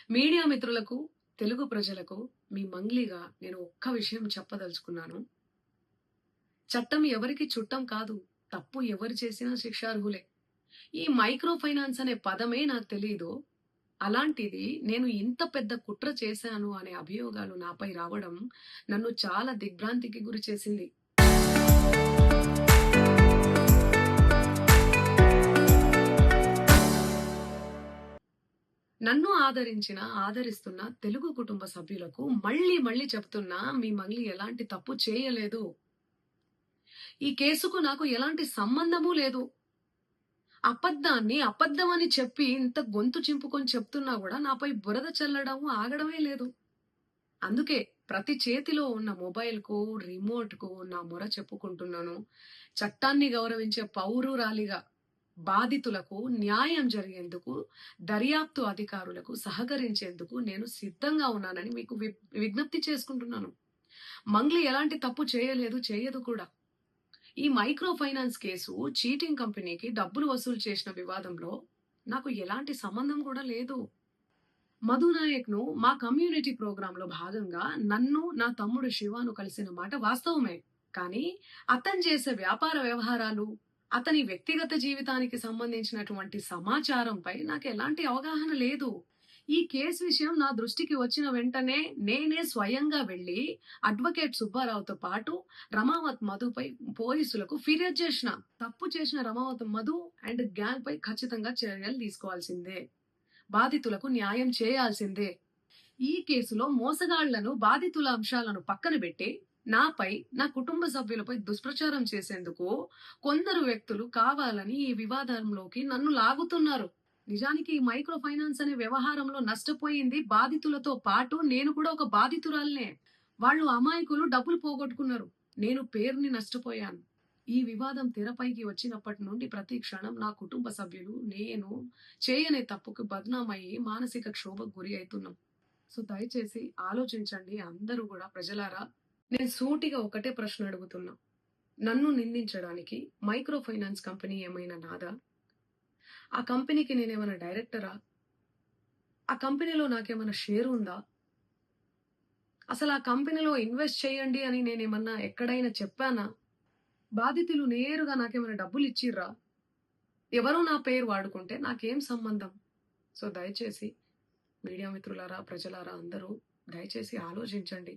Media మిత్రులకు, తెలుగు ప్రజలకు మీ మంగ్లీగా నేను ఒక్క విషయం చెప్పదలుచుకున్నాను. చట్టం ఎవరికీ చుట్టం కాదు. తప్పు ఎవరు చేసినా శిక్షార్హులే. ఈ మైక్రో ఫైనాన్స్ అనే పదమే నాకు తెలీదు. అలాంటిది నేను ఇంత పెద్ద కుట్ర చేశాను అనే అభియోగాలు నాపై రావడం నన్ను చాలా దిగ్భ్రాంతికి గురిచేసింది. నన్ను ఆదరిస్తున్న తెలుగు కుటుంబ సభ్యులకు మళ్ళీ చెప్తున్నా, మీ మంగ్లీ ఎలాంటి తప్పు చేయలేదు. ఈ కేసుకు నాకు ఎలాంటి సంబంధమూ లేదు. అబద్ధాన్ని అబద్ధమని చెప్పి ఇంత గొంతు చింపుకొని చెప్తున్నా గూడా నాపై బురద చల్లడం ఆగడమే లేదు. అందుకే ప్రతి చేతిలో ఉన్న మొబైల్‌కు, రిమోట్‌కు నా మొర చెప్పుకుంటున్నాను. చట్టాన్ని గౌరవించే పౌరురాలిగా బాధితులకు న్యాయం జరిగేందుకు, దర్యాప్తు అధికారులకు సహకరించేందుకు నేను సిద్ధంగా ఉన్నానని మీకు విజ్ఞప్తి చేసుకుంటున్నాను. మంగ్లీ ఎలాంటి తప్పు చేయలేదు, చేయదు కూడా. ఈ మైక్రో ఫైనాన్స్ కేసు చీటింగ్ కంపెనీకి డబ్బులు వసూలు చేసిన వివాదంలో నాకు ఎలాంటి సంబంధం కూడా లేదు. మధు నాయక్‌ను మా కమ్యూనిటీ ప్రోగ్రామ్‌లో భాగంగా నన్ను, నా తమ్ముడు శివను కలిసిన మాట వాస్తవమే. కానీ అతను చేసే వ్యాపార వ్యవహారాలు, అతని వ్యక్తిగత జీవితానికి సంబంధించినటువంటి సమాచారంపై నాకెలాంటి అవగాహన లేదు. ఈ కేసు విషయం నా దృష్టికి వచ్చిన వెంటనే నేనే స్వయంగా వెళ్లి అడ్వకేట్ సుబ్బారావుతో పాటు రమావత్ మధుపై పోలీసులకు ఫిర్యాదు చేసిన. తప్పు చేసిన రమావత్ మధు అండ్ గ్యాంగ్ పై ఖచ్చితంగా చర్యలు తీసుకోవాల్సిందే. బాధితులకు న్యాయం చేయాల్సిందే. ఈ కేసులో మోసగాళ్లను, బాధితుల అంశాలను పక్కన పెట్టి నాపై, నా కుటుంబ సభ్యులపై దుష్ప్రచారం చేసేందుకు కొందరు వ్యక్తులు కావాలని ఈ వివాదంలోకి నన్ను లాగుతున్నారు. నిజానికి ఈ మైక్రో ఫైనాన్స్ అనే వ్యవహారంలో నష్టపోయింది బాధితులతో పాటు నేను కూడా ఒక బాధితురాలనే. వాళ్ళు అమాయకులు డబ్బులు పోగొట్టుకున్నారు. నేను పేరుని నష్టపోయాను. ఈ వివాదం తెరపైకి వచ్చినప్పటి నుండి ప్రతి క్షణం నా కుటుంబ సభ్యులు, నేను చేయని తప్పుకు బద్నామయ్యి మానసిక క్షోభకు గురి అవుతున్నాం. సో దయచేసి ఆలోచించండి అందరూ కూడా ప్రజలారా. నేను సూటిగా ఒకటే ప్రశ్న అడుగుతున్నా. నన్ను నిందించడానికి మైక్రో ఫైనాన్స్ కంపెనీ ఏమైనా నాదా? ఆ కంపెనీకి నేనేమైనా డైరెక్టరా? ఆ కంపెనీలో నాకేమైనా షేర్ ఉందా? అసలు ఆ కంపెనీలో ఇన్వెస్ట్ చేయండి అని నేనేమన్నా ఎక్కడైనా చెప్పానా? బాధితులు నేరుగా నాకేమైనా డబ్బులు ఇచ్చిర్రా? ఎవరో నా పేరు వాడుకుంటే నాకేం సంబంధం? సో దయచేసి మీడియా మిత్రులారా, ప్రజలారా అందరూ దయచేసి ఆలోచించండి.